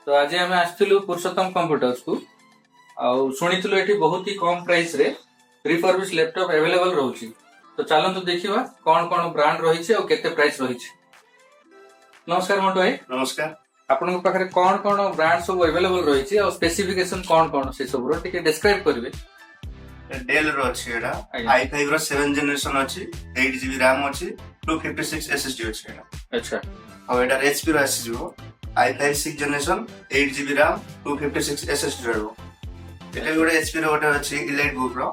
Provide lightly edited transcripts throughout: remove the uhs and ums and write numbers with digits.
तो आज आम आसलु पुरुषोत्तम कंप्यूटर्स को शुणिलु ये बहुत ही कम प्राइस रे रिफर्बिश लैपटॉप अवेलेबल रोची। तो चलतु देखा कौन कौन ब्रांड रही और केते प्राइस रही। नमस्कार मंटू भाई। नमस्कार। आपन पाखरे कौन कौन ब्रांड सब अवेलेबल रही और स्पेसिफिकेशन कौन कौन से सब रो डिस्क्राइब करिवे। डेल रो अछि एडा i5 रो 7 जनरेशन अछि, 8 GB RAM अछि, 256 SSD अछि एडा। अच्छा। और एडा HP रो आसी जो i5 6 generation, 8 GB RAM, 256 SSD रो। एटा गोटे HP रो गोटे अछि इलाइट बुक रो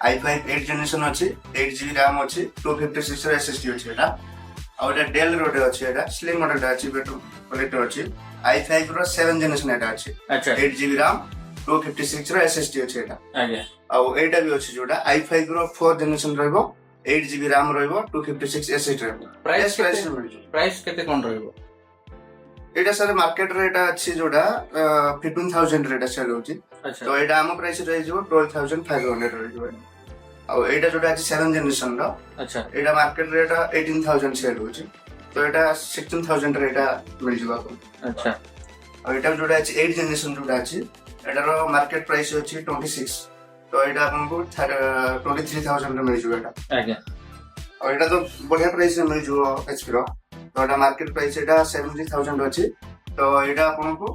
i5 8 जनरेशन अछि, 8 GB RAM अछि, 256 रो SSD अछि एडा। और एटा डेल रो गोटे अछि एडा स्लिम मॉडल अछि, बेटर क्वालिटी अछि, i5 रो 7 जनरेशन एडा अछि। अच्छा। 8 GB RAM, 256 रो SSD अछि एडा। आज्ञा। और एटा भी अछि जोडा i5 रो 4 जनरेशन रहबो, 8 GB RAM रहबो, 256 SSD रहबो। प्राइस केते कोन रहबो? एटा सर मार्केट रेट अछि जोडा 15000 रेट सेल होछि। अच्छा। तो एटा हम प्राइस रहि जो 12500 रहि जो। और एटा जोडा अछि 7 जनरेशन रो। अच्छा। एटा मार्केट रेट 18000 सेल होछि। तो एटा 16000 रेटा मिल जिबा को। अच्छा। और एटा जोडा अछि 8 जनरेशन जोडा अछि, एटारो मार्केट प्राइस अछि 26। तो एटा आपनको 23000 रे मिल जिवो एटा। आज्ञा। और एटा तो बढ़िया प्राइस रे मिल जिवो एचपी रो। तो एटा मार्केट प्राइस एटा 70000 अछि। तो एटा आपनको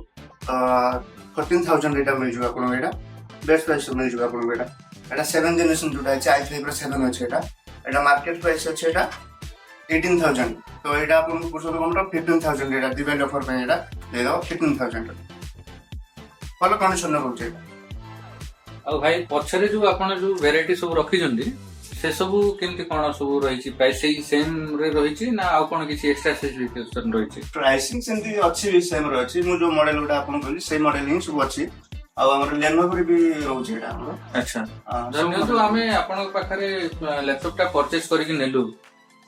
14000 एटा मिल जिवो आपनको एटा बेस्ट प्राइस मिल जिवो आपनको एटा। एटा 7 जनरेशन जोडा अछि i5 रो 7 अछि एटा। एटा मार्केट प्राइस अछि एटा 18000। तो एटा आपनको पुरुषोत्तम रो 15000 एटा दिवाली ऑफर पे एटा दे दो 15000। फॉलो कंडीशन रो होचे। आ भाई पछरे जो आपण जो वैरायटी सब रखी जंदी से सब केमती कोन सब रही प्राइस सेम रे रही ना आ कोन किसी एक्स्ट्रा स्पेसिफिकेशन रही? प्राइसिंग सेमती अछि सेम रही। मु जो मॉडल उडा आपण कहली से मॉडल ही सब अछि। आ हमर लेनोवो भी रहउछि एटा हमर। अच्छा। धन्यवाद। आमे आपण पाखरे लैपटॉप टा परचेस करिक नेलु,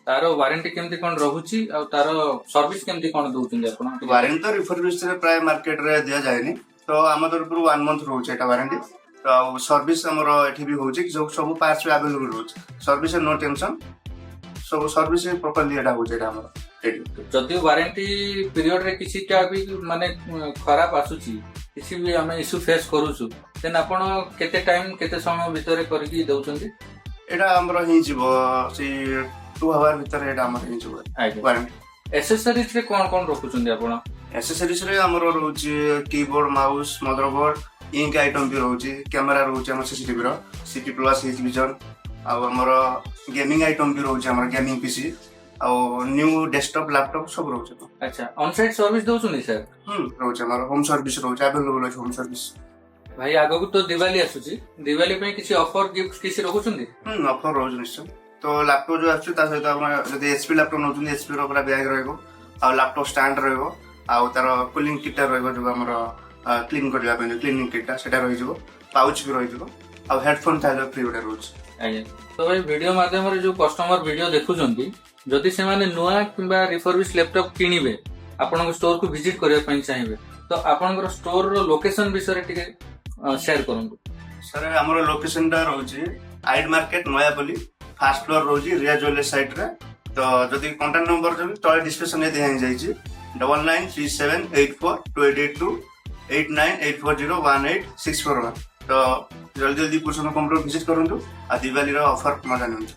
तारो वारंटी केमती कोन रहउछि आ तारो सर्विस केमती कोन दउछिन आपण? वारंटी तो रिफर्बिश रे प्राय मार्केट रे दिया जायनी। तो हम तरफ 1 मंथ रहउछि एटा वारंटी। तो सर्विस हमर एठी भी होछि जो सब पार्ट्स अवेलेबल रहउछि। सर्विस नो टेंशन, सब सर्विस प्रॉपर्ली एटा होछि एटा हमर एठी। जदि वारंटी पीरियड रे किछिटा भी माने खराब आसुछि, किछि भी हमें इशू फेस करूछु, देन आपण केते टाइम केते समय भीतर करकी दउछन्ती? एटा हमर ही जिवो से 2 आवर भीतर एटा हमर ही जिवो वारंटी। एसेसरीज रे कोन रखुछन्ती आपण? एसेसरीज रे हमर रहउछि keyboard, mouse, motherboard, ink item भी रहउछि, कैमरा रहउछि हमर सीसीटीवी रो, सीपी प्लस एच विजन, आ हमर गेमिंग आइटम भी रहउछि, हमर गेमिंग पीसी और न्यू डेस्कटॉप लैपटॉप सब रहउछि। अच्छा। ऑन साइट सर्विस दउछन्ती सर? रहउछि हमर होम सर्विस रहउछि, अवेलेबल अछि होम सर्विस। भाई आगो को तो दिवाली आसुछि, दिवाली पे किछि ऑफर गिफ्ट किछि रखुछन्ती? ऑफर रहउछि निश्चय। तो लैपटॉप जो आछी ता सहित हम जदि एचपी लैपटॉप नउछन्ती, एचपी रो पूरा बैग रहइबो, आ लैपटॉप स्टैंड रहइबो, आ तार कूलिंग किट रहइबो जो हमर क्लीन करबा पे क्लीनिंग किट सेटा रहि जिवो, पाउच भी रहि जिवो, आ हेडफोन तालो फ्री उडा रहउछि। आज्ञा। तो भाई वीडियो माध्यम रे जो कस्टमर वीडियो देखुछन्ती, जदि से माने नुआ किबा रिफर्बिश लैपटॉप किनिबे, आपन स्टोर को विजिट करिया पई चाहिबे, तो आपन स्टोर रो लोकेशन विषय रे टिके शेयर करंतु। सर हमर लोकेशन टा रहउछि आइड मार्केट नयापल्ली, फर्स्ट फ्लोर रहउछि रिया ज्वेलर्स साइड रे। तो जदि कांटेक्ट नंबर जदि तळे डिस्क्रिप्शन रे दिया जाइछि 9937842882 8984018641। तो जल्दी जल्दी पुरुषोत्तम कंप्यूटर विजिट करंतु आ दिवाली रो ऑफर मजा नियंतु।